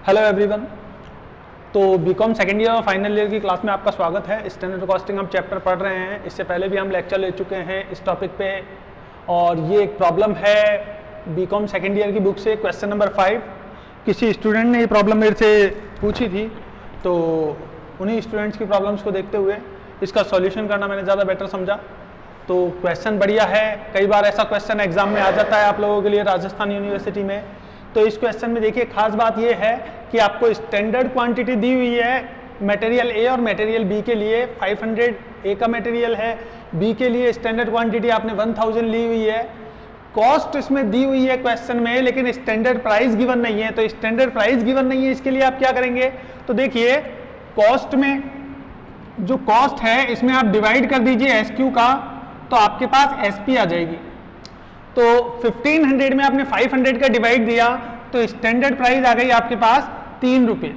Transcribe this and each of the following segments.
Hello everyone. तो BCom second year और final year की क्लास में आपका स्वागत है। स्टैंडर्ड कॉस्टिंग हम चैप्टर पढ़ रहे हैं। इससे पहले भी हम लेक्चर ले चुके हैं इस टॉपिक पे, और ये एक प्रॉब्लम है बीकॉम सेकेंड ईयर की बुक से, क्वेश्चन नंबर 5। किसी स्टूडेंट ने ये प्रॉब्लम मेरे से पूछी थी, तो उन्हीं स्टूडेंट्स की प्रॉब्लम्स को देखते हुए इसका सॉल्यूशन करना मैंने ज़्यादा बेटर समझा। तो क्वेश्चन बढ़िया है। कई बार ऐसा क्वेश्चन एग्जाम में आ जाता है आप लोगों के लिए राजस्थान यूनिवर्सिटी में। तो इस क्वेश्चन में देखिए खास बात यह है कि आपको स्टैंडर्ड क्वांटिटी दी हुई है मटेरियल ए और मटेरियल बी के लिए। 500 ए का मटेरियल है, बी के लिए स्टैंडर्ड क्वांटिटी आपने 1000 ली हुई है। कॉस्ट इसमें दी हुई है क्वेश्चन में, लेकिन स्टैंडर्ड प्राइस गिवन नहीं है। तो स्टैंडर्ड प्राइस गिवन नहीं है, इसके लिए आप क्या करेंगे? तो देखिए कॉस्ट में जो कॉस्ट है इसमें आप डिवाइड कर दीजिए एस क्यू का, तो आपके पास एस पी आ जाएगी। तो 1500 में आपने 500 का डिवाइड दिया तो स्टैंडर्ड प्राइस आ गई आपके पास 3 रुपये।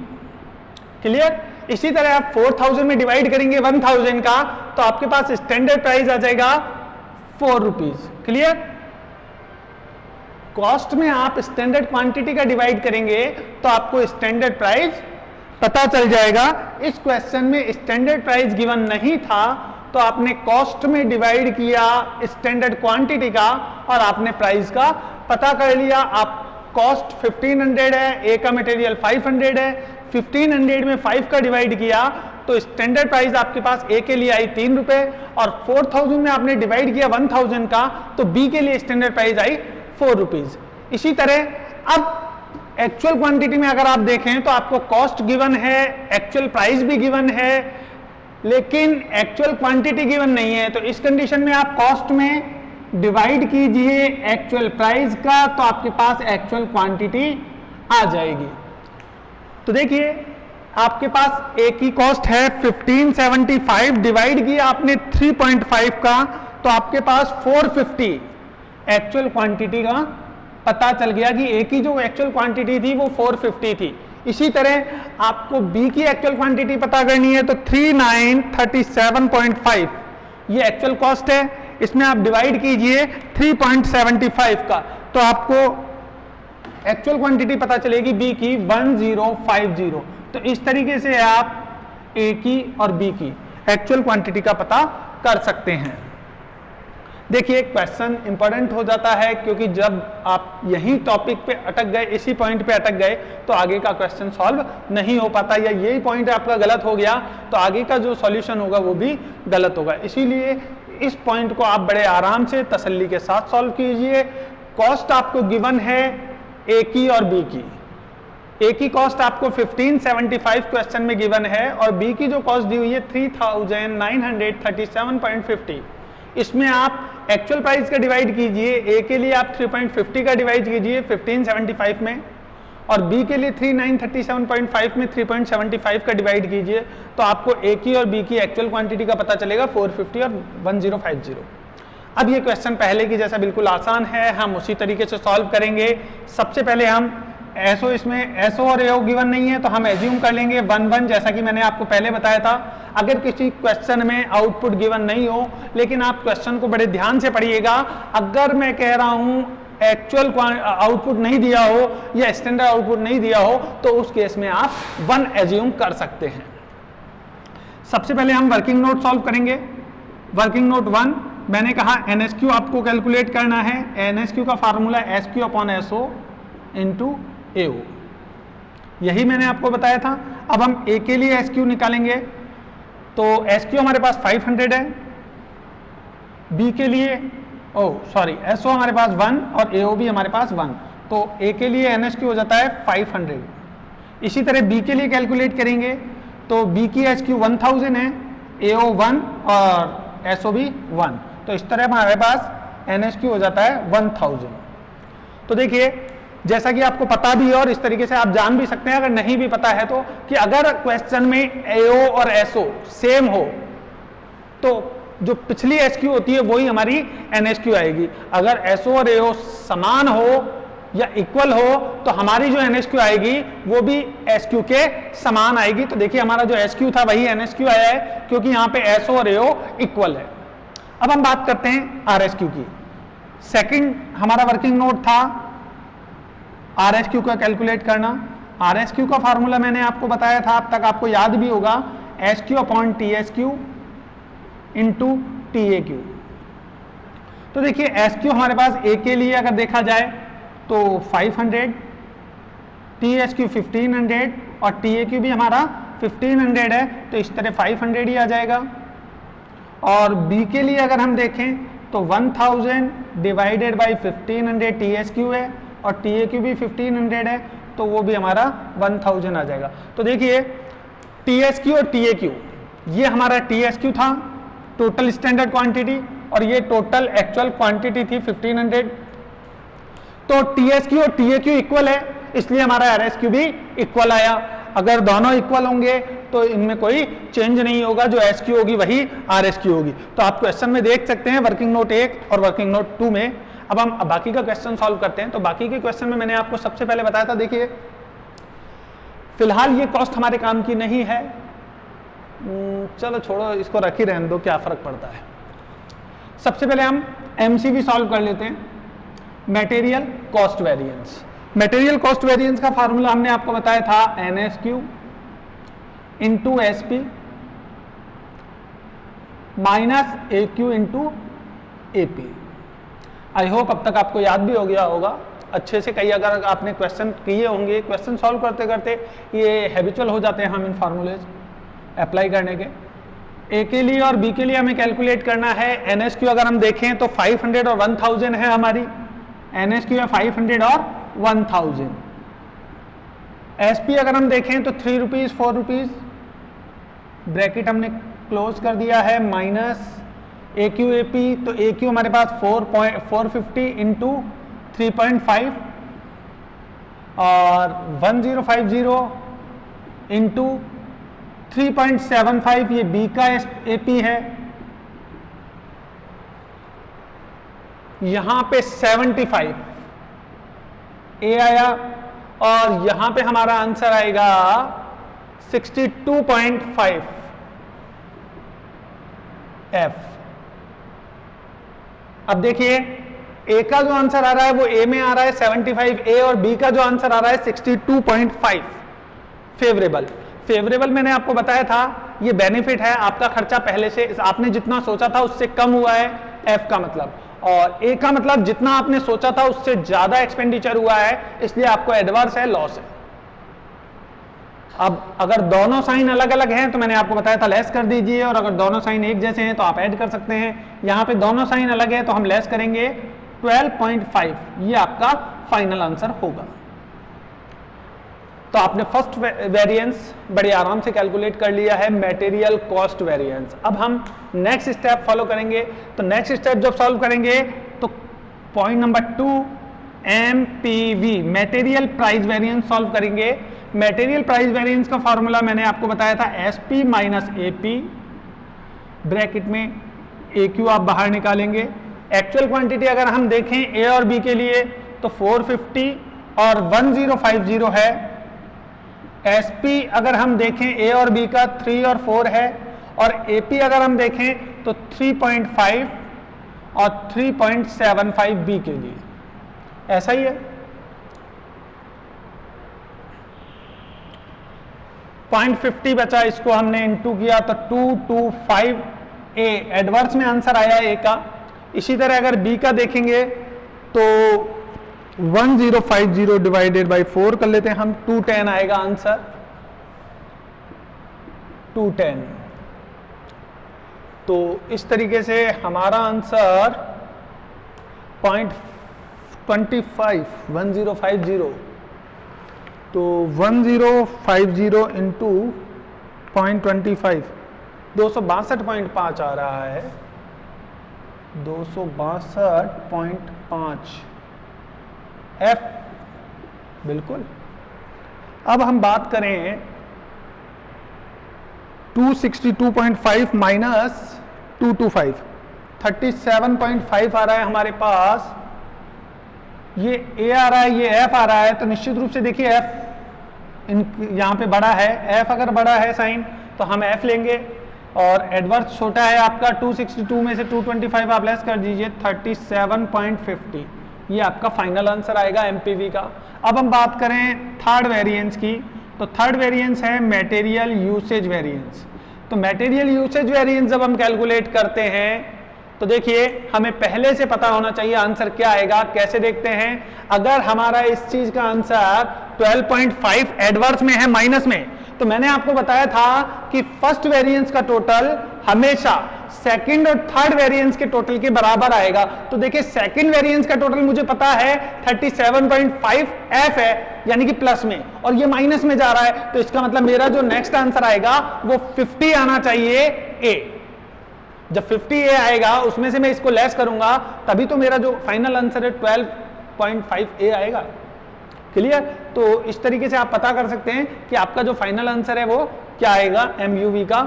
क्लियर? इसी तरह आप 4000 में डिवाइड करेंगे 1000 का, तो आपके पास स्टैंडर्ड प्राइस आ जाएगा 4 रुपीज। क्लियर? कॉस्ट में आप स्टैंडर्ड क्वांटिटी का डिवाइड करेंगे तो आपको स्टैंडर्ड प्राइस पता चल जाएगा। इस क्वेश्चन में स्टैंडर्ड प्राइस गिवन नहीं था, तो आपने कॉस्ट में डिवाइड किया स्टैंडर्ड क्वांटिटी का और आपने प्राइस का पता कर लिया। आप कॉस्ट 1500 है, ए का मटेरियल 500 है, 1500 में 5 का डिवाइड किया तो स्टैंडर्ड प्राइस आपके पास ए के लिए आई 3 रुपए, और 4000 में आपने डिवाइड किया 1000 का, तो बी के लिए स्टैंडर्ड प्राइस आई 4 रुपीज। इसी तरह अब एक्चुअल क्वांटिटी में अगर आप देखें तो आपको कॉस्ट गिवन है, एक्चुअल प्राइस भी गिवन है, लेकिन एक्चुअल क्वांटिटी गिवन नहीं है। तो इस कंडीशन में आप कॉस्ट में डिवाइड कीजिए एक्चुअल प्राइस का, तो आपके पास एक्चुअल क्वांटिटी आ जाएगी। तो देखिए आपके पास ए की कॉस्ट है 1575, डिवाइड किया आपने 3.5 का, तो आपके पास 450 एक्चुअल क्वांटिटी का पता चल गया कि ए की जो एक्चुअल क्वांटिटी थी वो 450 थी। इसी तरह आपको बी की एक्चुअल क्वांटिटी पता करनी है, तो 3937.5 ये एक्चुअल कॉस्ट है। इसमें आप डिवाइड कीजिए 3.75 का, तो आपको एक्चुअल क्वांटिटी पता चलेगी बी की 1050। तो इस तरीके से आप ए की और बी की एक्चुअल क्वांटिटी का पता कर सकते हैं। देखिए क्वेश्चन इंपॉर्टेंट हो जाता है, क्योंकि जब आप यही टॉपिक पे अटक गए, इसी पॉइंट पे अटक गए, तो आगे का क्वेश्चन सॉल्व नहीं हो पाता, या यही पॉइंट आपका गलत हो गया तो आगे का जो सॉल्यूशन होगा वो भी गलत होगा। इसीलिए इस पॉइंट को आप बड़े आराम से तसल्ली के साथ सॉल्व कीजिए। कॉस्ट आपको गिवन है ए की और बी की। ए की कॉस्ट आपको 1575 क्वेश्चन में गिवन है, और बी की जो कॉस्ट दी हुई है 3937.50। इसमें आप एक्चुअल प्राइस का डिवाइड कीजिए। ए के लिए आप 3.50 का डिवाइड कीजिए 1575 में, और बी के लिए 3937.5 में 3.75 का डिवाइड कीजिए, तो आपको ए की और बी की एक्चुअल क्वांटिटी का पता चलेगा 450 और 1050। अब ये क्वेश्चन पहले की जैसा बिल्कुल आसान है, हम उसी तरीके से सॉल्व करेंगे। सबसे पहले हम एसओ, इसमें एसओ और एओ गिवन नहीं है, तो हम एज्यूम कर लेंगे 1 जैसा कि मैंने आपको पहले बताया था। अगर किसी क्वेश्चन में आउटपुट गिवन नहीं हो, लेकिन आप क्वेश्चन को बड़े ध्यान से पढ़िएगा, अगर मैं कह रहा हूं एक्चुअल आउटपुट नहीं दिया हो या स्टैंडर्ड आउटपुट नहीं दिया हो, तो उस केस में आप 1 एज्यूम कर सकते हैं। सबसे पहले हम वर्किंग नोट सॉल्व करेंगे। वर्किंग नोट 1 मैंने कहा एनएसक्यू आपको कैलकुलेट करना है। एनएसक्यू का formula SQ upon SO into AO, यही मैंने आपको बताया था। अब हम ए के लिए एसक्यू निकालेंगे, तो एसक्यू हमारे पास 500 है, बी के लिए एसओ हमारे पास 1 और एओ भी हमारे पास 1, तो ए के लिए एनएसक्यू हो जाता है 500। इसी तरह बी के लिए कैलकुलेट करेंगे, तो बी की एसक्यू 1000 है, एओ 1 और एसओ भी 1, तो इस तरह हमारे पास एनएसक्यू हो जाता है 1000। तो देखिए जैसा कि आपको पता भी है, और इस तरीके से आप जान भी सकते हैं अगर नहीं भी पता है तो, कि अगर क्वेश्चन में एओ और एसओ सेम हो तो जो पिछली एसक्यू होती है वही हमारी एनएसक्यू आएगी। अगर एसओ और एओ समान हो या इक्वल हो तो हमारी जो एनएसक्यू आएगी वो भी एसक्यू के समान आएगी। तो देखिए हमारा जो एसक्यू था वही एनएसक्यू आया है, क्योंकि यहाँ पे एसओ और एओ इक्वल है। अब हम बात करते हैं आरएसक्यू की। सेकंड हमारा वर्किंग नोट था आरएसक्यू का कैलकुलेट करना। आर एस क्यू का फार्मूला मैंने आपको बताया था, अब तक आपको याद भी होगा, S Q upon T S Q into T A Q. तो देखिए एस क्यू हमारे पास ए के लिए अगर देखा जाए तो 500, टी एस क्यू 1500 और टी ए क्यू भी हमारा 1500 है, तो इस तरह 500 ही आ जाएगा। और बी के लिए अगर हम देखें तो 1000 divided by 1500 T S Q है और टी ए क्यू भी 1500 है, तो वो भी हमारा 1000 आ जाएगा। तो देखिए टी एस क्यू और टी ए क्यू, ये हमारा टी एस क्यू था टोटल स्टैंडर्ड क्वांटिटी, और ये टोटल एक्चुअल क्वांटिटी थी 1500। तो टी एस क्यू और टी ए क्यू इक्वल है, इसलिए हमारा आर एस क्यू भी इक्वल आया। अगर दोनों इक्वल होंगे तो इनमें कोई चेंज नहीं होगा, जो एस क्यू होगी वही आर एस क्यू होगी। तो आप क्वेश्चन में देख सकते हैं वर्किंग नोट 1 और वर्किंग नोट 2 में। अब हम बाकी का क्वेश्चन सॉल्व करते हैं। तो बाकी के क्वेश्चन में मैंने आपको सबसे पहले बताया था, देखिए फिलहाल ये कॉस्ट हमारे काम की नहीं है, चलो छोड़ो, इसको रख ही रहने दो, क्या फर्क पड़ता है। सबसे पहले हम एमसीवी सॉल्व कर लेते हैं, material cost variance. Material cost variance का फार्मूला हमने आपको बताया था N S Q into S P minus A Q into A P. I hope अब तक आपको याद भी हो गया होगा अच्छे से। कई अगर आपने क्वेश्चन किए होंगे, क्वेश्चन सॉल्व करते करते ये हैबिचुअल हो जाते हैं हम इन फार्मूलेज अप्लाई करने के। ए के लिए और बी के लिए हमें कैलकुलेट करना है एन एस क्यू। अगर हम देखें तो 500 और 1000 है हमारी, एन एस क्यू है 500 और 1000। एस पी अगर हम देखें तो 3 रुपीज़ 4 रुपीज़, ब्रैकेट हमने क्लोज कर दिया है, minus A Q A P. तो ए क्यू हमारे पास 450 इंटू 3.5 और 1050 इंटू 3.75, ये बी का ए पी है। यहां पे 75 ए आया और यहां पे हमारा आंसर आएगा 62.5 एफ। अब देखिए ए का जो आंसर आ रहा है वो ए में आ रहा है 75 ए, और बी का जो आंसर आ रहा है 62.5 फेवरेबल। फेवरेबल मैंने आपको बताया था, ये बेनिफिट है, आपका खर्चा पहले से आपने जितना सोचा था उससे कम हुआ है, एफ का मतलब। और ए का मतलब जितना आपने सोचा था उससे ज्यादा एक्सपेंडिचर हुआ है, इसलिए आपको एडवर्स है, लॉस है। अब अगर दोनों साइन अलग अलग हैं तो मैंने आपको बताया था लेस कर दीजिए, और अगर दोनों साइन एक जैसे हैं तो आप ऐड कर सकते हैं। यहां पे दोनों साइन अलग है तो हम लेस करेंगे 12.5, ये आपका फाइनल आंसर होगा। तो आपने फर्स्ट वेरिएंस बड़े आराम से कैलकुलेट कर लिया है, मटेरियल कॉस्ट वेरिएंस। अब हम नेक्स्ट स्टेप फॉलो करेंगे। तो नेक्स्ट स्टेप जब सॉल्व करेंगे तो point number 2 MPV material price variance solve करेंगे। मटेरियल प्राइस वेरिएंस का फॉर्मूला मैंने आपको बताया था SP माइनस AP, ब्रैकेट में AQ आप बाहर निकालेंगे। एक्चुअल क्वांटिटी अगर हम देखें A और B के लिए तो 450 और 1050 है। SP अगर हम देखें A और B का 3 और 4 है, और AP अगर हम देखें तो 3.5 और 3.75 B के लिए, ऐसा ही है। पॉइंट 50 बचा, इसको हमने इनटू किया तो 225 A एडवर्स में आंसर आया A का। इसी तरह अगर B का देखेंगे तो 1050 डिवाइडेड बाई 4 कर लेते हैं हम, 210 आएगा आंसर, 210। तो इस तरीके से हमारा आंसर 0.25 1050, तो 1050 इंटू 0.25 262.5 आ रहा है, 262.5 F बिल्कुल। अब हम बात करें 262.5 माइनस 225, 37.5 आ रहा है हमारे पास। ये A आ रहा है, ये F आ रहा है, तो निश्चित रूप से देखिए F यहाँ पे बड़ा है, F अगर बड़ा है साइन तो हम F लेंगे, और एडवर्स छोटा है आपका 262 में से 225 आप लेस कर दीजिए 37.50, ये आपका फाइनल आंसर आएगा एमपीवी का। अब हम बात करें थर्ड वेरिएंस की, तो थर्ड वेरिएंस है मटेरियल यूसेज वेरिएंस। तो मटेरियल यूसेज वेरिएंस जब हम कैलकुलेट करते हैं तो देखिए हमें पहले से पता होना चाहिए आंसर क्या आएगा। कैसे देखते हैं, अगर हमारा इस चीज का आंसर 12.5 एडवर्स में है, माइनस में, तो मैंने आपको बताया था कि फर्स्ट वेरिएंस का टोटल हमेशा सेकंड और थर्ड वेरिएंस के टोटल के बराबर आएगा। तो देखिए सेकंड वेरिएंस का टोटल मुझे पता है 37.5 एफ है, यानी कि प्लस में, और ये माइनस में जा रहा है, तो इसका मतलब मेरा जो नेक्स्ट आंसर आएगा वो 50 आना चाहिए ए। जब 50 ए आएगा उसमें से मैं इसको लेस करूंगा तभी तो मेरा जो फाइनल आंसर है 12.5 ए आएगा। क्लियर? तो इस तरीके से आप पता कर सकते हैं कि आपका जो फाइनल आंसर है वो क्या आएगा एमयूवी का,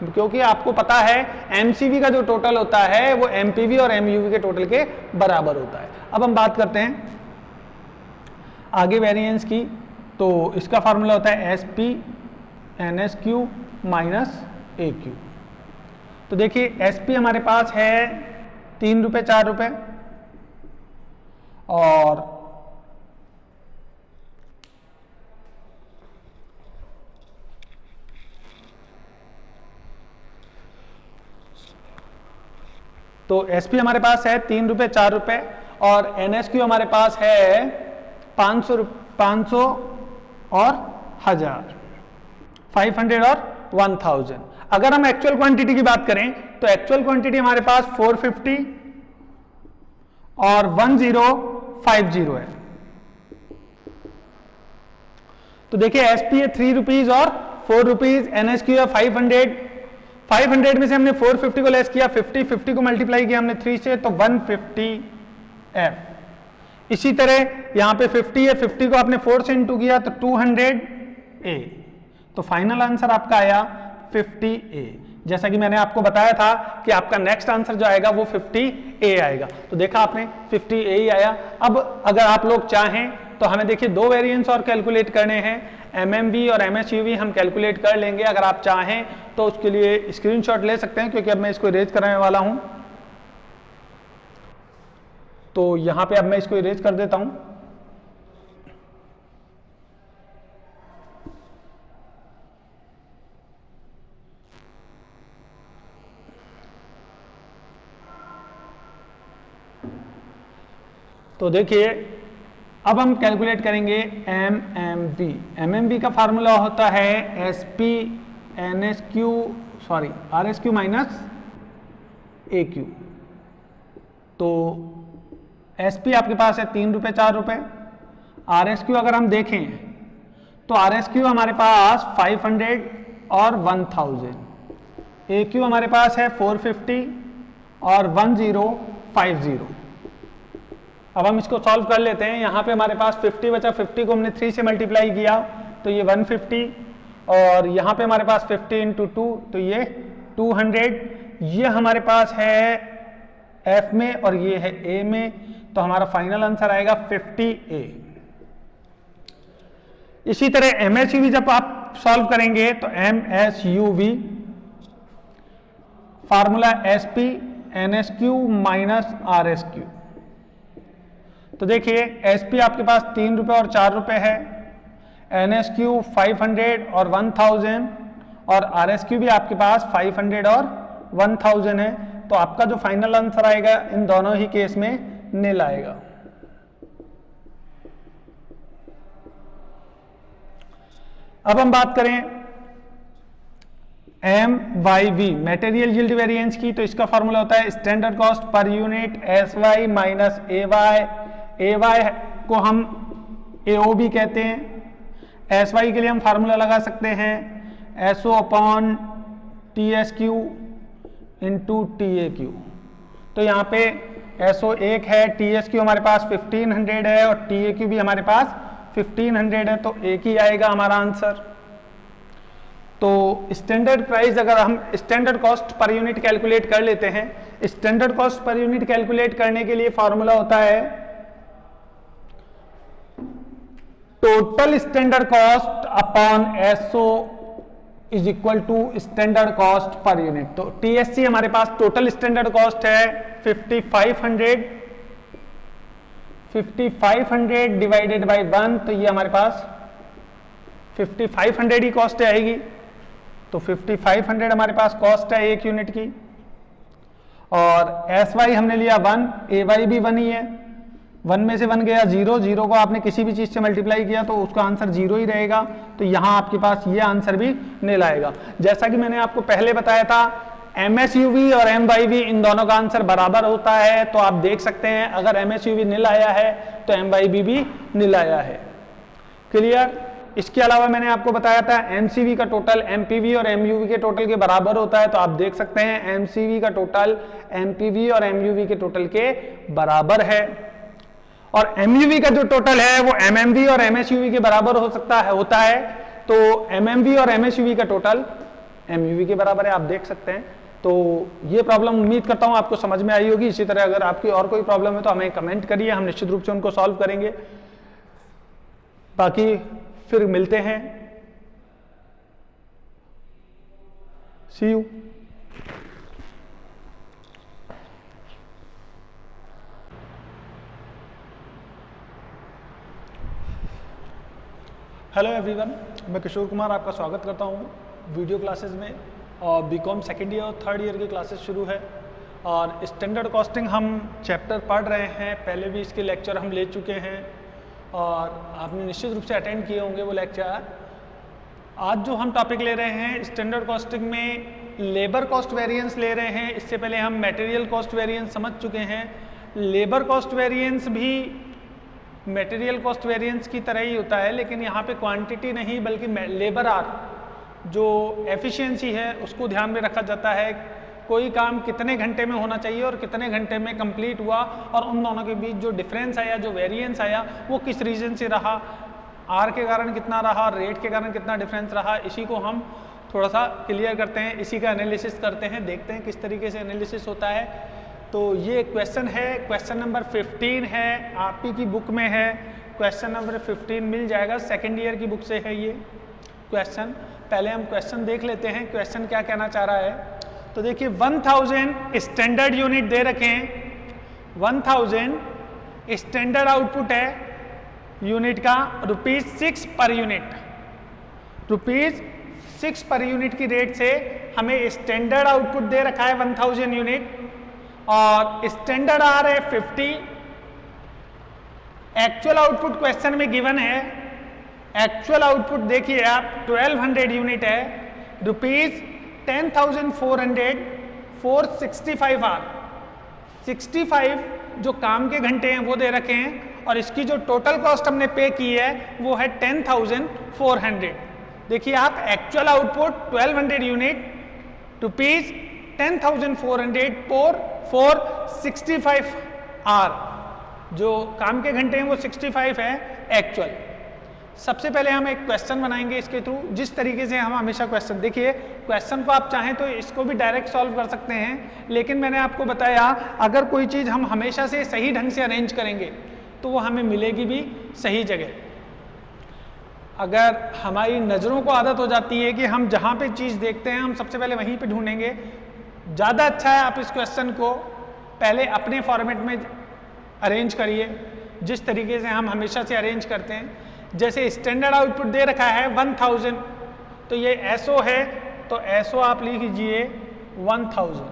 क्योंकि आपको पता है एमसीवी का जो टोटल होता है वो एमपीवी और एमयूवी के टोटल के बराबर होता है। अब हम बात करते हैं आगे वेरिएंस की, तो इसका फार्मूला होता है एसपी एनएसक्यू माइनस एक्यू। तो देखिए एसपी हमारे पास है 3 रुपये 4 रुपये, और तो एसपी हमारे पास है 3 रुपये 4 रुपये, और एनएसक्यू हमारे पास है 500 और 1000, 500 और 1000। अगर हम एक्चुअल क्वांटिटी की बात करें तो एक्चुअल क्वांटिटी हमारे पास 450 और 1050 है। तो देखिए एसपी है 3 रुपीज और 4 रुपीज, एनएसक्यू है 500 में से हमने 450 को लेस किया, 50 को मल्टीप्लाई किया हमने 3 से, तो 150 एफ। इसी तरह यहां पे 50 है, 50 को आपने 4 से इंटू किया तो 200 ए। तो फाइनल आंसर आपका आया 50 ए। जैसा कि मैंने आपको बताया था कि आपका नेक्स्ट आंसर जो आएगा वो 50 ए आएगा। तो देखा आपने 50 ए ही आया। अब अगर आप लोग चाहें तो हमें देखिए 2 वेरिएंस और कैलकुलेट करने हैं, एमएमवी और एमएसयूवी हम कैलकुलेट कर लेंगे। अगर आप चाहें तो उसके लिए स्क्रीनशॉट ले सकते हैं, क्योंकि अब मैं इसको इरेज कराने वाला हूं। तो यहां पे अब मैं इसको इरेज कर देता हूं। तो देखिए अब हम कैलकुलेट करेंगे एमएमवी। एमएमवी का फार्मूला होता है SP NSQ sorry RSQ minus AQ. तो एसपी आपके पास है 3 रुपये 4 रुपये, आरएसक्यू अगर हम देखें तो आरएसक्यू हमारे पास 500 और 1000, एक्यू हमारे पास है 450 और 1050। अब हम इसको सॉल्व कर लेते हैं। यहाँ पे हमारे पास 50 बचा, 50 को हमने 3 से मल्टीप्लाई किया तो ये 150, और यहाँ पे हमारे पास 50 इंटू 2 तो ये 200। ये हमारे पास है एफ में और ये है ए में, तो हमारा फाइनल आंसर आएगा 50 ए। इसी तरह एमएसयूवी जब आप सॉल्व करेंगे तो एमएसयूवी फार्मूला एसपी एनएसक्यू माइनस आरएसक्यू। तो देखिए एसपी आपके पास 3 रुपये और 4 रुपये है, एनएसक्यू 500 और 1000, और आरएसक्यू भी आपके पास 500 और 1000 है। तो आपका जो फाइनल आंसर आएगा इन दोनों ही केस में निल आएगा। अब हम बात करें MYV मटेरियल यील्ड वेरिएंस की, तो इसका फॉर्मूला होता है standard cost per unit SY minus AY। AY को हम AO भी कहते हैं। SY के लिए हम फार्मूला लगा सकते हैं SO upon TSQ into TAQ। तो यहाँ पे SO 1 है, TSQ हमारे पास 1500 है और TAQ भी हमारे पास 1500 है, तो एक ही आएगा हमारा आंसर। तो स्टैंडर्ड प्राइस अगर हम standard cost per unit calculate कर लेते हैं, standard cost per unit calculate करने के लिए फॉर्मूला होता है total standard cost upon SO is equal to standard cost per unit. तो TSC हमारे पास टोटल स्टैंडर्ड कॉस्ट है 5500, 5500 डिवाइडेड बाई 1, तो ये हमारे पास 5500 ही कॉस्ट आएगी। तो 5500 हमारे पास कॉस्ट है एक यूनिट की। और एस वाई हमने लिया 1, ए वाई भी 1 ही है, 1 में से 1 गया 0, 0 को आपने किसी भी चीज से मल्टीप्लाई किया तो उसका आंसर 0 ही रहेगा। तो यहां आपके पास ये आंसर भी निल आएगा। जैसा कि मैंने आपको पहले बताया था, MSUV और MYV इन दोनों का आंसर बराबर होता है। तो आप देख सकते हैं अगर MSUV निल आया है तो MYV भी निल आया है। क्लियर? इसके अलावा मैंने आपको बताया था MCV का टोटल MPV और MUV के टोटल के बराबर होता है। तो आप देख सकते हैं MCV का टोटल MPV और MUV के टोटल के बराबर है। और MUV का जो टोटल है वो MMV और MSUV के बराबर हो सकता है, होता है। तो MMV और MSUV का टोटल MUV के बराबर है, आप देख सकते हैं। तो ये प्रॉब्लम उम्मीद करता हूं आपको समझ में आई होगी। इसी तरह अगर आपकी और कोई प्रॉब्लम है तो हमें कमेंट करिए, हम निश्चित रूप से उनको सॉल्व करेंगे। बाकी फिर मिलते हैं, सी यू। हेलो एवरीवन, मैं किशोर कुमार आपका स्वागत करता हूं वीडियो क्लासेस में। और बीकॉम सेकेंड ईयर और थर्ड ईयर की क्लासेस शुरू है और स्टैंडर्ड कॉस्टिंग हम चैप्टर पढ़ रहे हैं। पहले भी इसके लेक्चर हम ले चुके हैं और आपने निश्चित रूप से अटेंड किए होंगे वो लेक्चर। आज जो हम टॉपिक ले रहे हैं स्टैंडर्ड कॉस्टिंग में लेबर कॉस्ट वेरिएंस ले रहे हैं। इससे पहले हम मटेरियल कॉस्ट वेरिएंस समझ चुके हैं। लेबर कॉस्ट वेरिएंस भी मटेरियल कॉस्ट वेरिएंस की तरह ही होता है, लेकिन यहाँ पे क्वांटिटी नहीं बल्कि लेबर आर जो एफिशिएंसी है उसको ध्यान में रखा जाता है। कोई काम कितने घंटे में होना चाहिए और कितने घंटे में कंप्लीट हुआ और उन दोनों के बीच जो डिफरेंस आया, जो वेरिएंस आया, वो किस रीजन से रहा, आर के कारण कितना रहा, रेट के कारण कितना डिफरेंस रहा। इसी को हम थोड़ा सा क्लियर करते हैं, इसी का एनालिसिस करते हैं, देखते हैं किस तरीके से एनालिसिस होता है। तो ये क्वेश्चन है, क्वेश्चन नंबर 15 है, आप ही की बुक में है। क्वेश्चन नंबर 15 मिल जाएगा, सेकेंड ईयर की बुक से है ये क्वेश्चन। पहले हम क्वेश्चन देख लेते हैं, क्वेश्चन क्या कहना चाह रहा है। तो देखिए 1000 स्टैंडर्ड यूनिट दे रखे हैं, 1000 स्टैंडर्ड आउटपुट है यूनिट का ₹6 पर यूनिट, ₹6 पर यूनिट की रेट से हमें स्टैंडर्ड आउटपुट दे रखा है 1000 यूनिट और स्टैंडर्ड आर है 50। एक्चुअल आउटपुट क्वेश्चन में गिवन है। एक्चुअल आउटपुट देखिए आप 1200 यूनिट है, ₹10,400 465 आर। 65 जो काम के घंटे हैं वो दे रखे हैं और इसकी जो टोटल कॉस्ट हमने पे की है वो है 10,400। देखिए आप actual output 1200 unit, ₹10,400 for 65 R. जो काम के घंटे हैं वो 65 है एक्चुअल। सबसे पहले हम एक क्वेश्चन बनाएंगे इसके थ्रू, जिस तरीके से हम हमेशा क्वेश्चन, देखिए क्वेश्चन को आप चाहें तो इसको भी डायरेक्ट सॉल्व कर सकते हैं, लेकिन मैंने आपको बताया अगर कोई चीज़ हम हमेशा से सही ढंग से अरेंज करेंगे तो वो हमें मिलेगी भी सही जगह। अगर हमारी नज़रों को आदत हो जाती है कि हम जहाँ पे चीज़ देखते हैं हम सबसे पहले वहीं पे ढूंढेंगे, ज़्यादा अच्छा है आप इस क्वेश्चन को पहले अपने फॉर्मेट में अरेंज करिए जिस तरीके से हम हमेशा से अरेंज करते हैं। जैसे स्टैंडर्ड आउटपुट दे रखा है 1000, तो ये एसओ है तो एसओ आप लिख लीजिए 1000।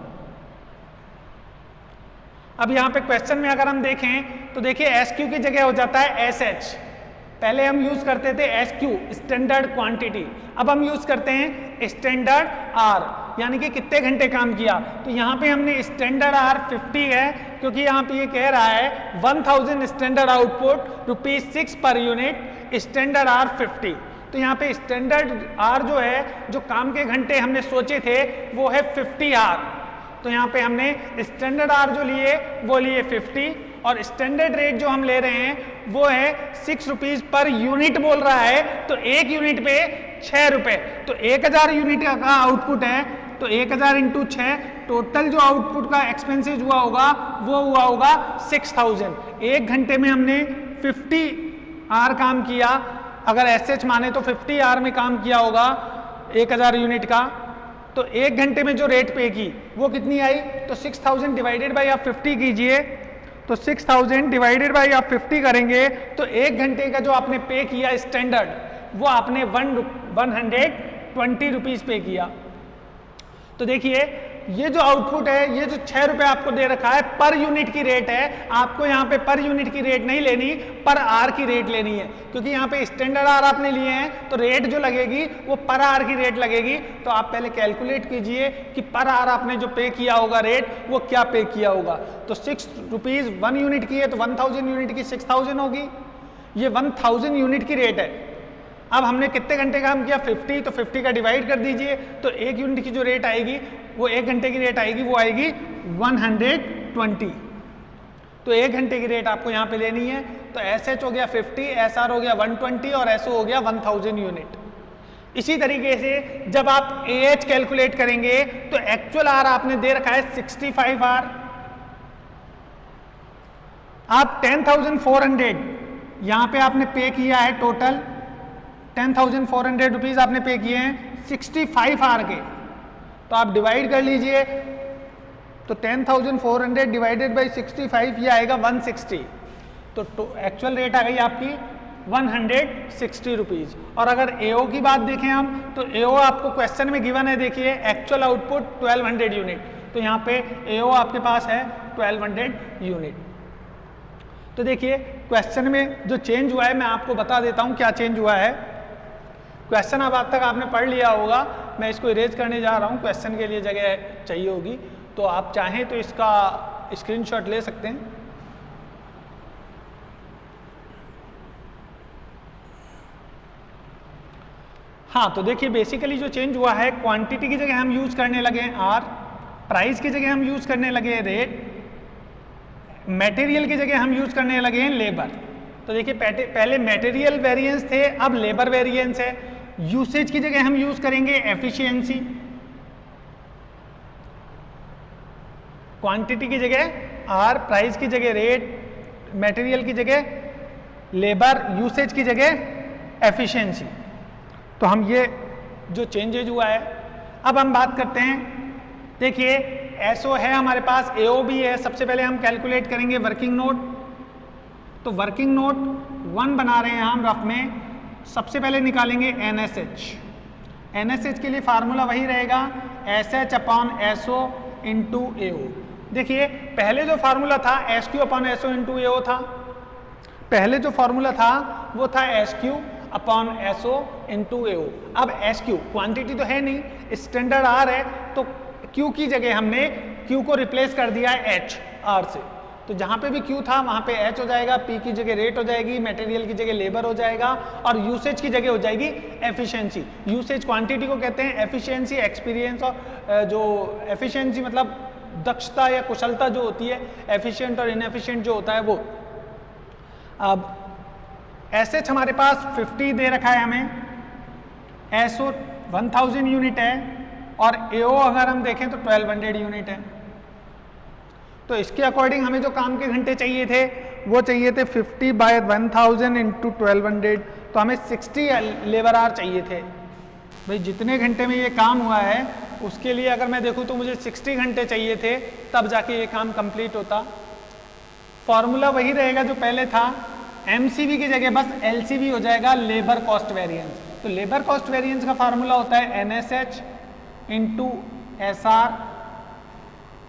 अब यहाँ पे क्वेश्चन में अगर हम देखें तो देखिए एसक्यू की जगह हो जाता है एसएच। पहले हम यूज करते थे एसक्यू स्टैंडर्ड क्वांटिटी, अब हम यूज करते हैं स्टैंडर्ड आर, यानी कि कितने घंटे काम किया। तो यहाँ पे हमने स्टैंडर्ड आर 50 है क्योंकि यहाँ पे ये कह रहा है 1000 standard output ₹6 per unit, standard are 50। तो यहाँ पे स्टैंडर्ड आर जो है, जो काम के घंटे हमने सोचे थे वो है 50 आर। तो यहाँ पे हमने स्टैंडर्ड आर जो लिए वो लिए 50 और स्टैंडर्ड रेट जो हम ले रहे हैं वो है ₹6 पर यूनिट बोल रहा है। तो एक यूनिट पे ₹6। तो 1000 यूनिट का आउटपुट है तो 1000 इंटू 6, टोटल जो आउटपुट का एक्सपेंसेस हुआ होगा वो हुआ होगा 6000। एक घंटे में हमने 50 आर काम किया, अगर एसएच माने तो 50 आर में काम किया होगा 1000 यूनिट का। तो एक घंटे में जो रेट पे की वो कितनी आई, तो 6000 डिवाइडेड बाई आप 50 कीजिए तो 6000 डिवाइडेड बाई आप 50 करेंगे तो 1 घंटे का जो आपने पे किया स्टैंडर्ड, वो आपने 120 रुपीज पे किया। तो देखिए ये जो आउटपुट है, ये जो 6 रुपए आपको दे रखा है पर यूनिट की रेट है, आपको यहाँ पे पर यूनिट की रेट नहीं लेनी, पर आर की रेट लेनी है, क्योंकि यहाँ पे स्टैंडर्ड आर आपने लिए हैं तो रेट जो लगेगी वो पर आर की रेट लगेगी। तो आप पहले कैलकुलेट कीजिए कि पर आर आपने जो पे किया होगा रेट, वो क्या पे किया होगा। तो 6 रुपीज 1 यूनिट की है तो 1000 यूनिट की 6000 होगी, ये 1000 यूनिट की रेट है। अब हमने कितने घंटे काम किया 50, तो 50 का डिवाइड कर दीजिए, तो 1 यूनिट की जो रेट आएगी, वो 1 घंटे की रेट आएगी, वो आएगी 120। तो 1 घंटे की रेट आपको यहाँ पे लेनी है। तो एसएच हो गया 50, एसआर हो गया 120 और एसओ हो गया 1000 यूनिट। इसी तरीके से जब आप एएच कैलकुलेट करेंगे तो एक्चुअल आर आपने दे रखा है 65 आर, आप 10,400 यहाँ पे आपने पे किया है, टोटल 10,400 रुपीज आपने पे किए हैं 65 आर के। तो आप डिवाइड कर लीजिए, तो 10,400 डिवाइडेड बाई 65 ये आएगा 160। तो एक्चुअल रेट आ गई आपकी 160 रुपीज। और अगर एओ की बात देखें हम, तो एओ आपको क्वेश्चन में गिवन है, देखिए एक्चुअल आउटपुट 1200 यूनिट, तो यहाँ पे एओ आपके पास है 1200 यूनिट। तो देखिए क्वेश्चन में जो चेंज हुआ है मैं आपको बता देता हूँ क्या चेंज हुआ है। क्वेश्चन अब आज तक आपने पढ़ लिया होगा, मैं इसको इरेज करने जा रहा हूँ, क्वेश्चन के लिए जगह चाहिए होगी, तो आप चाहें तो इसका स्क्रीनशॉट ले सकते हैं। हाँ, तो देखिए बेसिकली जो चेंज हुआ है, क्वांटिटी की जगह हम यूज करने लगे हैं आर, प्राइस की जगह हम यूज करने लगे हैं रेट, मटेरियल की जगह हम यूज करने लगे हैं लेबर। तो देखिए पहले मटेरियल वेरिएंस थे, अब लेबर वेरिएंस है। यूसेज की जगह हम यूज करेंगे एफिशिएंसी, क्वांटिटी की जगह आर, प्राइस की जगह रेट, मटेरियल की जगह लेबर, यूसेज की जगह एफिशिएंसी। तो हम ये जो चेंजेज हुआ है, अब हम बात करते हैं। देखिए एसओ है हमारे पास, एओ भी है। सबसे पहले हम कैलकुलेट करेंगे वर्किंग नोट। तो वर्किंग नोट 1 बना रहे हैं हम रफ में। सबसे पहले निकालेंगे एनएसएच। एनएसएच के लिए फार्मूला वही रहेगा, एसएच अपॉन एसओ इंटू एओ। देखिए पहले जो फार्मूला था एसक्यू अपॉन एसओ इंटू एओ था, पहले जो फार्मूला था वो था एसक्यू अपॉन एसओ इंटू एओ। अब एसक्यू क्वांटिटी तो है नहीं, स्टैंडर्ड आर है, तो क्यू की जगह हमने क्यू को रिप्लेस कर दिया है एच आर से। तो जहां पे भी क्यू था वहां पे एच हो जाएगा, पी की जगह रेट हो जाएगी, मटेरियल की जगह लेबर हो जाएगा, और यूसेज की जगह हो जाएगी एफिशिएंसी। यूसेज क्वांटिटी को कहते हैं, एफिशिएंसी एक्सपीरियंस, और जो एफिशिएंसी मतलब दक्षता या कुशलता जो होती है, एफिशिएंट और इनएफिशिएंट जो होता है वो। अब एसएच हमारे पास 50 दे रखा है हमें, एसओ 1000 यूनिट है, और एओ अगर हम देखें तो 1200 यूनिट है। तो इसके अकॉर्डिंग हमें जो काम के घंटे चाहिए थे वो चाहिए थे 50 बाय 1000 इंटू 1200, तो हमें 60 लेबर आवर चाहिए थे। भाई जितने घंटे में ये काम हुआ है उसके लिए अगर मैं देखूँ तो मुझे 60 घंटे चाहिए थे, तब जाके ये काम कंप्लीट होता। फॉर्मूला वही रहेगा जो पहले था, एमसीवी की जगह बस एलसीवी हो जाएगा, लेबर कॉस्ट वेरिएंस। तो लेबर कॉस्ट वेरिएंस का फार्मूला होता है NSH into SR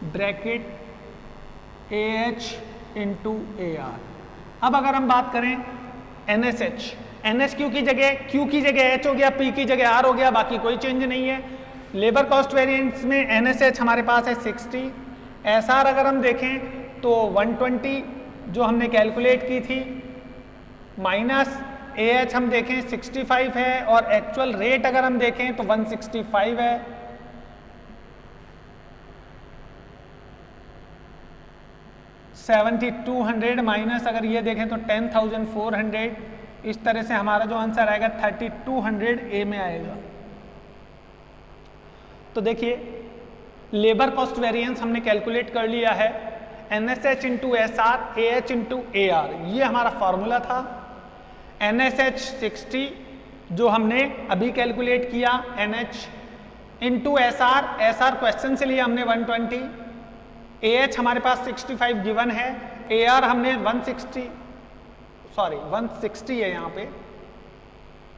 bracket AH into AR. अब अगर हम बात करें एनएसएच, एनएसक्यू की जगह क्यू की जगह एच हो गया, पी की जगह आर हो गया, बाकी कोई चेंज नहीं है। लेबर कॉस्ट वेरिएंस में एनएसएच हमारे पास है 60, एसआर अगर हम देखें तो 120 जो हमने कैलकुलेट की थी, माइनस एएच हम देखें 65 है, और एक्चुअल रेट अगर हम देखें तो 165 है। $7,200 माइनस अगर ये देखें तो 10,400, इस तरह से हमारा जो आंसर आएगा 3,200 ए में आएगा। तो देखिए लेबर कॉस्ट वेरिएंस हमने कैलकुलेट कर लिया है, NSH into SR, AH into AR, ये हमारा फॉर्मूला था। एनएसएच 60 जो हमने अभी कैलकुलेट किया, NH into SR, SR question से लिया हमने 120, AH हमारे पास 65 गिवन है, AR हमने 160 है यहाँ पे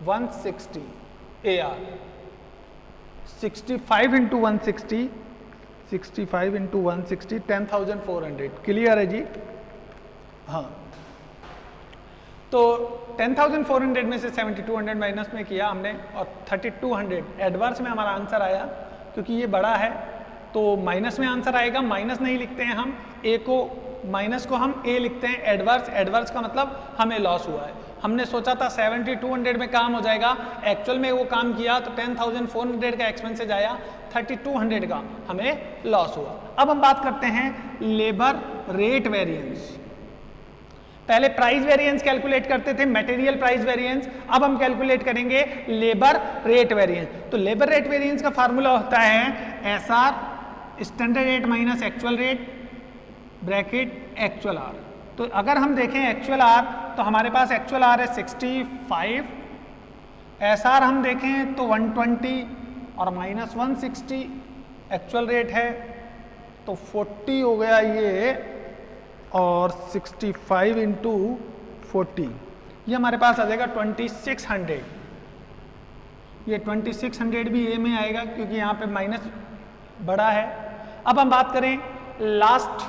160 AR 65 इंटू 160 10,400 क्लियर है जी। हाँ तो 10,400 में से 7,200 माइनस में किया हमने और 3,200 एडवर्स में हमारा आंसर आया, क्योंकि ये बड़ा है तो माइनस में आंसर आएगा। माइनस नहीं लिखते हैं हम ए को, माइनस को हम ए लिखते हैं एडवर्स। एडवर्स का मतलब हमें लॉस हुआ है। हमने सोचा था 7,200 में काम हो जाएगा, एक्चुअल में वो काम किया तो 10,400 का एक्सपेंसेज आया, 3,200 का हमें लॉस हुआ। अब हम बात करते हैं लेबर रेट वेरिएंस। पहले प्राइस वेरिएंस कैलकुलेट करते थे, मटेरियल प्राइस वेरिएंस, अब हम कैलकुलेट करेंगे लेबर रेट वेरिएंस। तो लेबर रेट वेरिएंस का फार्मूला होता है SR standard rate minus actual rate bracket actual R. तो अगर हम देखें एक्चुअल आर तो हमारे पास एक्चुअल आर है 65, SR हम देखें तो 120 और माइनस 160 एक्चुअल रेट है तो 40 हो गया ये, और 65 इंटू 40 ये हमारे पास आ जाएगा 2600। ये 2600 भी ए में आएगा क्योंकि यहाँ पे माइनस बड़ा है। अब हम बात करें लास्ट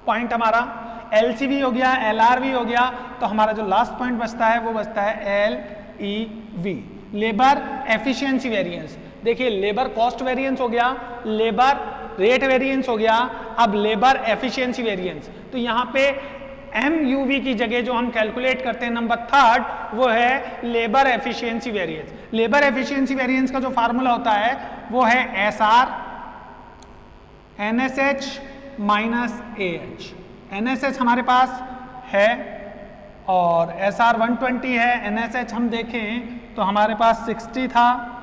पॉइंट, हमारा LCV हो गया, LRV हो गया, तो हमारा जो लास्ट पॉइंट बचता है वो बचता है LEV, लेबर एफिशिएंसी वेरिएंस। देखिए लेबर कॉस्ट वेरिएंस हो गया, लेबर रेट वेरिएंस हो गया, अब लेबर एफिशिएंसी वेरिएंस। तो यहाँ पे MUV की जगह जो हम कैलकुलेट करते हैं नंबर 3 वो है labour efficiency variance. Labour efficiency variance का जो फार्मूला होता है वो है SR NSH minus AH। NSH हमारे पास है और SR 120 है, NSH हम देखें तो हमारे पास 60 था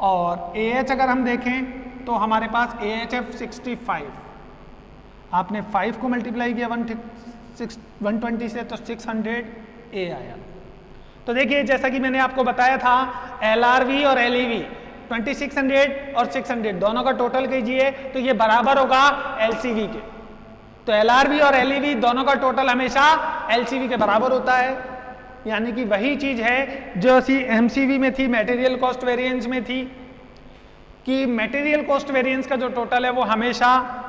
और AH अगर हम देखें तो हमारे पास AHF 65। आपने 5 को मल्टीप्लाई किया 120 से तो 600 A आया। तो देखिए जैसा कि मैंने आपको बताया था LRV और LEV 2600 और 600 दोनों का टोटल कीजिए तो ये बराबर होगा LCV के। तो LRV और LEV दोनों का टोटल हमेशा LCV के बराबर होता है, यानी कि वही चीज है जो MCV में थी, मटेरियल कॉस्ट वेरिएंस में थी, कि मटेरियल कॉस्ट वेरिएंस का जो टोटल है वो हमेशा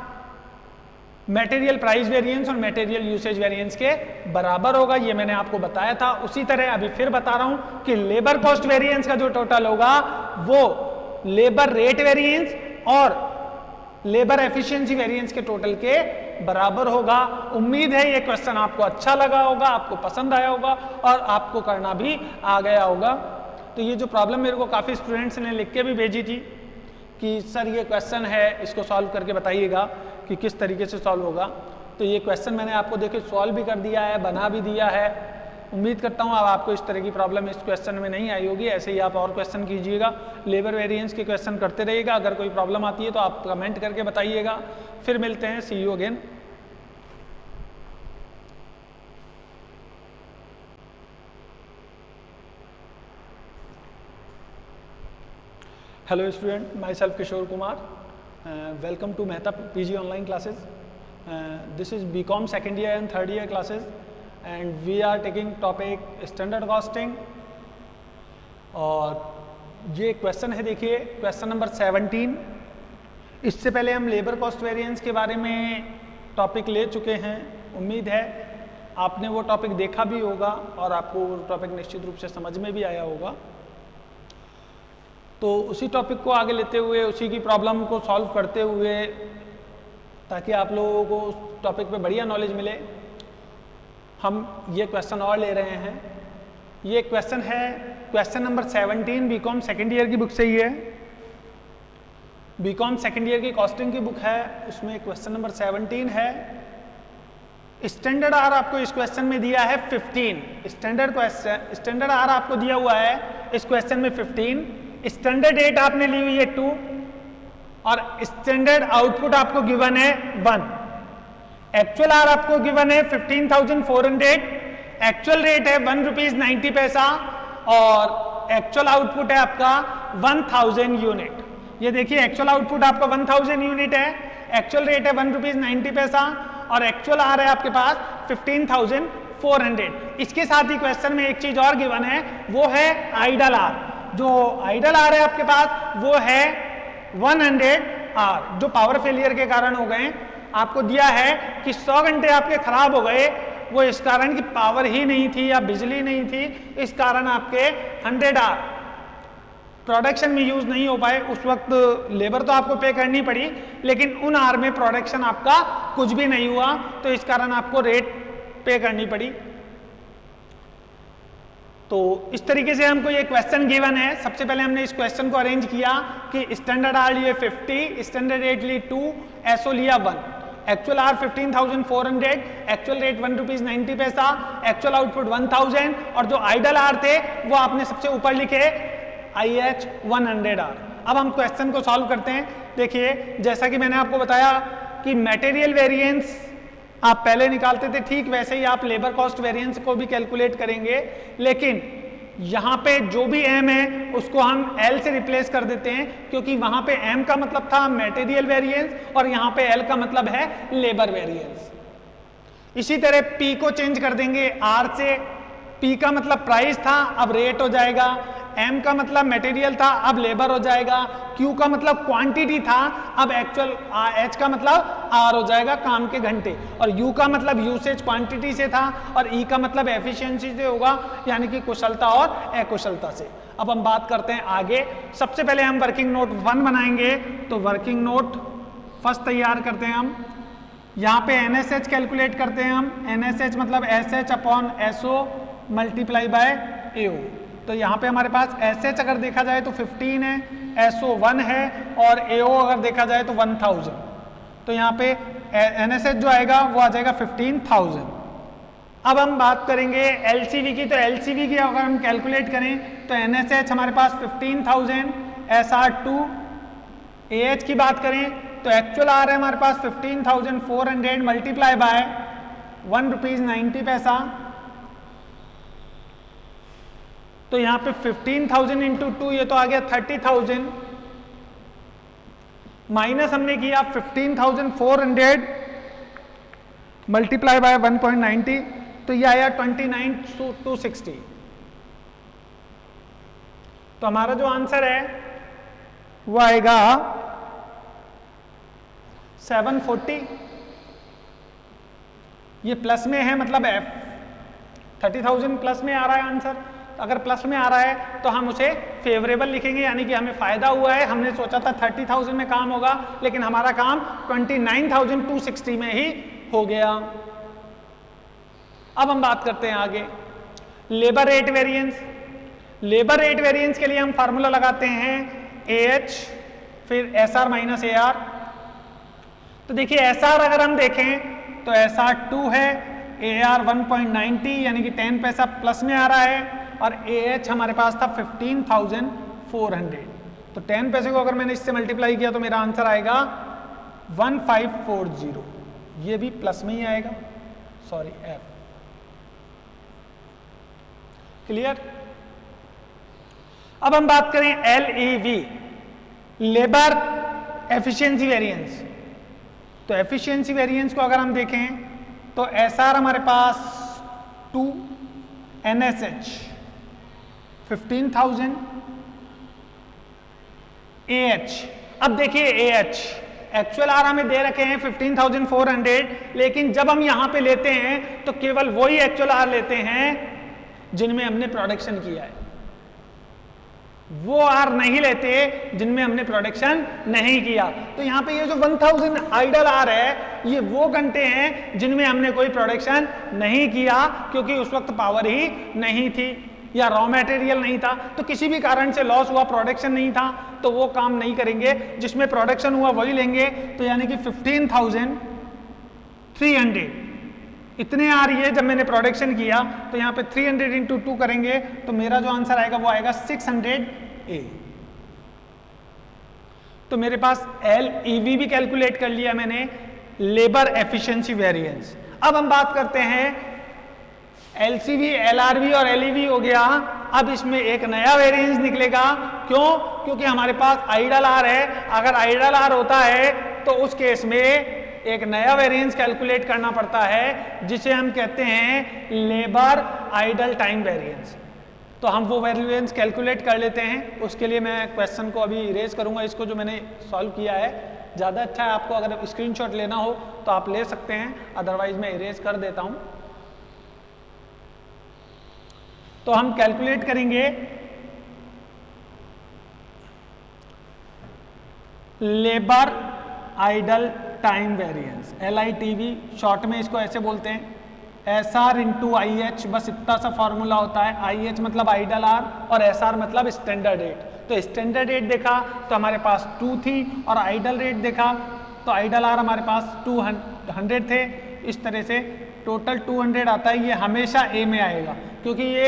मटेरियल प्राइस वेरिएंस और मटेरियल यूसेज वेरिएंस के बराबर होगा। ये मैंने आपको बताया था। उसी तरह अभी फिर बता रहा हूं कि लेबर कॉस्ट वेरिएंस का जो टोटल होगा वो लेबर रेट वेरिएंस और लेबर एफिशिएंसी वेरिएंस के टोटल के बराबर होगा। उम्मीद है ये क्वेश्चन आपको अच्छा लगा होगा, आपको पसंद आया होगा और आपको करना भी आ गया होगा। तो ये जो प्रॉब्लम मेरे को काफ़ी स्टूडेंट्स ने लिख के भी भेजी थी कि सर ये क्वेश्चन है, इसको सॉल्व करके बताइएगा कि किस तरीके से सॉल्व होगा। तो ये क्वेश्चन मैंने आपको देखिए सॉल्व भी कर दिया है, बना भी दिया है। उम्मीद करता हूँ अब आपको इस तरह की प्रॉब्लम इस क्वेश्चन में नहीं आई होगी। ऐसे ही आप और क्वेश्चन कीजिएगा, लेबर वेरिएंस के क्वेश्चन करते रहिएगा। अगर कोई प्रॉब्लम आती है तो आप कमेंट करके बताइएगा। फिर मिलते हैं, see you again. Hello student, myself Kishore Kumar. Welcome to Mehta PG online classes. This is BCom second year and third year classes and we are taking topic standard costing. और ये question है, देखिए question number 17। इससे पहले हम labour cost variance के बारे में टॉपिक ले चुके हैं। उम्मीद है आपने वो टॉपिक देखा भी होगा और आपको वो टॉपिक निश्चित रूप से समझ में भी आया होगा। तो उसी टॉपिक को आगे लेते हुए, उसी की प्रॉब्लम को सॉल्व करते हुए, ताकि आप लोगों को उस टॉपिक पे बढ़िया नॉलेज मिले, हम ये क्वेश्चन और ले रहे हैं। ये क्वेश्चन है question number 17, BCom second year की बुक से ही है। बीकॉम सेकेंड ईयर की कॉस्टिंग की बुक है, उसमें क्वेश्चन नंबर 17 है। स्टैंडर्ड आर आपको इस क्वेश्चन में दिया है 15। स्टैंडर्ड आर आपको दिया हुआ है इस क्वेश्चन में 15। स्टैंडर्ड रेट आपने ली हुई है 2 और स्टैंडर्ड आउटपुट आपको गिवन है 1। एक्चुअल आर आपको गिवन है 15,400, एक्चुअल रेट है 1 रुपीज 90 पैसा और एक्चुअल आउटपुट है आपका 1000 यूनिट। ये देखिए एक्चुअल आउटपुट आपका 1000 यूनिट है एक्चुअल रेट है 1 रुपीज 90 पैसा और एक्चुअल आ रहा है आपके पास 15,400। इसके साथ ही क्वेश्चन में एक चीज और गिवन है, वो है आइडल आर। जो आइडल आर है आपके पास वो है 100 आर, जो पावर फेलियर के कारण हो गए। आपको दिया है कि 100 घंटे आपके खराब हो गए, वो इस कारण की पावर ही नहीं थी या बिजली नहीं थी, इस कारण आपके 100 आर प्रोडक्शन में यूज नहीं हो पाए। उस वक्त लेबर तो आपको पे करनी पड़ी, लेकिन उन आर में प्रोडक्शन आपका कुछ भी नहीं हुआ, तो इस कारण आपको रेट पे करनी पड़ी। तो इस तरीके से हमको ये क्वेश्चन गिवन है। सबसे पहले हमने इस क्वेश्चन को अरेंज किया कि स्टैंडर्ड आर लिए 50, स्टैंडर्ड रेट ली 2, एसओ लिया 1, actual R 15,400, actual rate 1 rupees 90 पैसा, एक्चुअल आउटपुट 1000 और जो आइडल आर थे वो आपने सबसे ऊपर लिखे IH 100 आर। अब हम क्वेश्चन को सॉल्व करते हैं। देखिए जैसा कि मैंने आपको बताया कि मटेरियल वेरिएंस आप पहले निकालते थे, ठीक वैसे ही आप लेबर कॉस्ट वेरिएंस को भी कैलकुलेट करेंगे, लेकिन यहाँ पे जो भी m है उसको हम l से रिप्लेस कर देते हैं, क्योंकि वहां पे m का मतलब था मटेरियल वेरिएंस और यहाँ पे l का मतलब है लेबर वेरिएंस। इसी तरह p को चेंज कर देंगे r से, p का मतलब प्राइस था अब रेट हो जाएगा, m का मतलब मटेरियल था अब लेबर हो जाएगा, q का मतलब क्वांटिटी था अब एक्चुअल, h का मतलब r हो जाएगा काम के घंटे, और u का मतलब यूसेज क्वांटिटी से था, और e का मतलब एफिशिएंसी से होगा, यानी कि कुशलता और अकुशलता से। अब हम बात करते हैं आगे। सबसे पहले हम वर्किंग नोट 1 बनाएंगे, तो वर्किंग नोट फर्स्ट तैयार करते हैं हम। यहाँ पे NSH कैलकुलेट करते हैं हम, NSH मतलब SH upon SO multiply by AO। तो यहाँ पे हमारे पास SH अगर देखा जाए तो 15 है, SO 1 है और AO अगर देखा जाए तो 1000। तो यहाँ पे NSH जो आएगा वो आ जाएगा 15,000। अब हम बात करेंगे LCV की, तो LCV की अगर हम कैलकुलेट करें तो NSH हमारे पास 15,000, SR2, AH की बात करें तो एक्चुअल आ रहा है हमारे पास 15,400 मल्टीप्लाई बाय 1 रुपीज 90 पैसा। तो यहाँ पे 15,000 इंटू 2 ये तो आ गया 30,000, माइनस हमने किया 15,400 मल्टीप्लाई बाय 1.90, तो ये आया 29,260। तो हमारा जो आंसर है वो आएगा 740। ये प्लस में है मतलब F 30,000 प्लस में आ रहा है आंसर। अगर प्लस में आ रहा है तो हम उसे फेवरेबल लिखेंगे, यानी कि हमें फायदा हुआ है। हमने सोचा था 30,000 में काम होगा, लेकिन हमारा काम 29,260 में ही हो गया। अब हम बात करते हैं आगे labour rate variance. Labour rate variance के लिए हम फार्मूला लगाते हैं AH फिर SR माइनस AR। तो देखिए SR अगर हम देखें तो SR 2 है, AR 1.90 यानी कि 10 पैसा प्लस में आ रहा है, और AH हमारे पास था 15,400। तो 10 पैसे को अगर मैंने इससे मल्टीप्लाई किया तो मेरा आंसर आएगा 1540। ये भी प्लस में ही आएगा, सॉरी F। क्लियर? अब हम बात करें LEV, लेबर एफिशिएंसी वेरिएंस। तो एफिशिएंसी वेरिएंस को अगर हम देखें तो SR हमारे पास 2, NSH 15,000, AH। अब देखिए AH एक्चुअल आर हमें दे रखे हैं 15,400, लेकिन जब हम यहां पे लेते हैं तो केवल वही एक्चुअल आर लेते हैं जिनमें हमने प्रोडक्शन किया है, वो आर नहीं लेते जिनमें हमने प्रोडक्शन नहीं किया। तो यहाँ पे ये जो 1000 आइडल आर है ये वो घंटे हैं जिनमें हमने कोई प्रोडक्शन नहीं किया, क्योंकि उस वक्त पावर ही नहीं थी या रॉ मटेरियल नहीं था, तो किसी भी कारण से लॉस हुआ, प्रोडक्शन नहीं था, तो वो काम नहीं करेंगे। जिसमें प्रोडक्शन हुआ वही लेंगे। तो यानी कि 15,300 इतने आ रही है जब मैंने प्रोडक्शन किया, तो यहाँ पे 300 इंटू 2 करेंगे तो मेरा जो आंसर आएगा वो आएगा 600A। तो मेरे पास LEV भी कैलकुलेट कर लिया मैंने, लेबर एफिशिएंसी वेरिएंस। अब हम बात करते हैं LCV, LRV और LEV हो गया। अब इसमें एक नया वेरिएंस निकलेगा। क्यों? क्योंकि हमारे पास आइडल आर है। अगर आइडल आर होता है तो उस केस में एक नया वेरिएंस कैलकुलेट करना पड़ता है जिसे हम कहते हैं लेबर आइडल टाइम वेरिएंस। तो हम वो वेरिएंस कैलकुलेट कर लेते हैं। उसके लिए मैं क्वेश्चन को अभी इरेज करूंगा, इसको जो मैंने सॉल्व किया है। ज़्यादा अच्छा है, आपको अगर स्क्रीनशॉट लेना हो तो आप ले सकते हैं, अदरवाइज मैं इरेज कर देता हूं। तो हम कैलकुलेट करेंगे labour idle time variance, LITV, short में इसको ऐसे बोलते हैं, SR इंटू IH। बस इतना सा फॉर्मूला होता है। IH मतलब आइडल आर और SR मतलब स्टैंडर्ड रेट। तो स्टैंडर्ड रेट देखा तो हमारे पास 2 थी, और आइडल रेट देखा तो आइडल आर हमारे पास 200 थे। इस तरह से टोटल 200 आता है। ये हमेशा A में आएगा, क्योंकि ये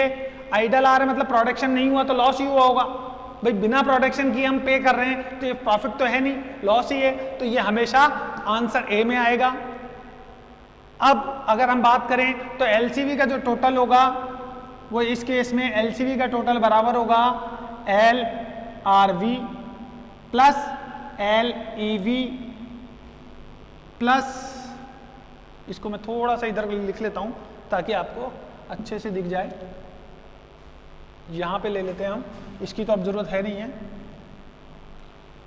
आइडल आर है, मतलब प्रोडक्शन नहीं हुआ तो लॉस ही हुआ होगा। भाई बिना प्रोडक्शन किए हम पे कर रहे हैं तो ये प्रॉफिट तो है नहीं, लॉस ही है। तो ये हमेशा आंसर A में आएगा। अब अगर हम बात करें तो LCV का जो टोटल होगा वो इस केस में LCV का टोटल बराबर होगा LRV प्लस LEV प्लस, इसको मैं थोड़ा सा इधर लिख लेता हूं ताकि आपको अच्छे से दिख जाए। यहां पे ले लेते हैं हम, इसकी तो अब जरूरत है नहीं है।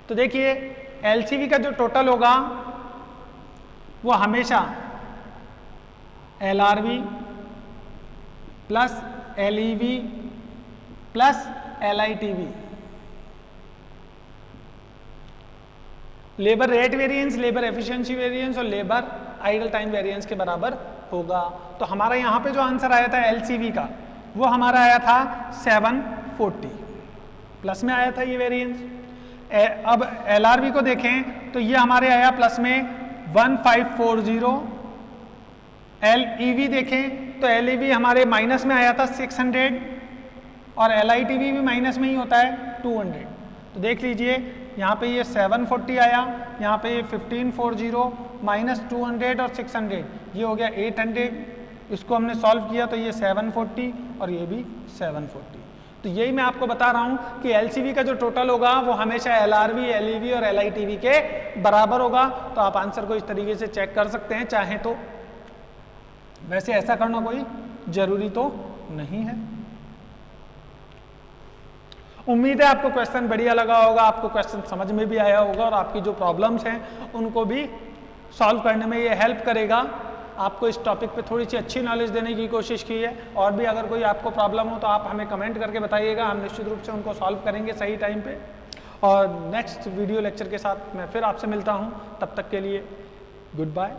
तो देखिए LCV का जो टोटल होगा वो हमेशा LRV plus LEV plus LITV, labour rate variance, labour efficiency variance और लेबर आइडल टाइम वेरिएंस के बराबर होगा। तो हमारा यहाँ पे जो आंसर आया था LCV का, वो हमारा आया था 740, प्लस में आया था ये वेरिएंस। अब LRV को देखें तो ये हमारे आया प्लस में 1540। LEV देखें तो LEV हमारे माइनस में आया था 600, और LITV भी माइनस में ही होता है 200। तो देख लीजिए यहाँ पे ये 740 आया, यहाँ पे ये 1540 माइनस 200 और 600, ये हो गया 800। इसको हमने सॉल्व किया तो ये 740 और ये भी 740। तो यही मैं आपको बता रहा हूँ कि LCV का जो टोटल होगा वो हमेशा LRV, LEV और LITV के बराबर होगा। तो आप आंसर को इस तरीके से चेक कर सकते हैं चाहें तो, वैसे ऐसा करना कोई जरूरी तो नहीं है। उम्मीद है आपको क्वेश्चन बढ़िया लगा होगा, आपको क्वेश्चन समझ में भी आया होगा, और आपकी जो प्रॉब्लम्स हैं उनको भी सॉल्व करने में ये हेल्प करेगा। आपको इस टॉपिक पे थोड़ी सी अच्छी नॉलेज देने की कोशिश की है। और भी अगर कोई आपको प्रॉब्लम हो तो आप हमें कमेंट करके बताइएगा, हम निश्चित रूप से उनको सॉल्व करेंगे सही टाइम पे। और नेक्स्ट वीडियो लेक्चर के साथ मैं फिर आपसे मिलता हूँ, तब तक के लिए गुड बाय।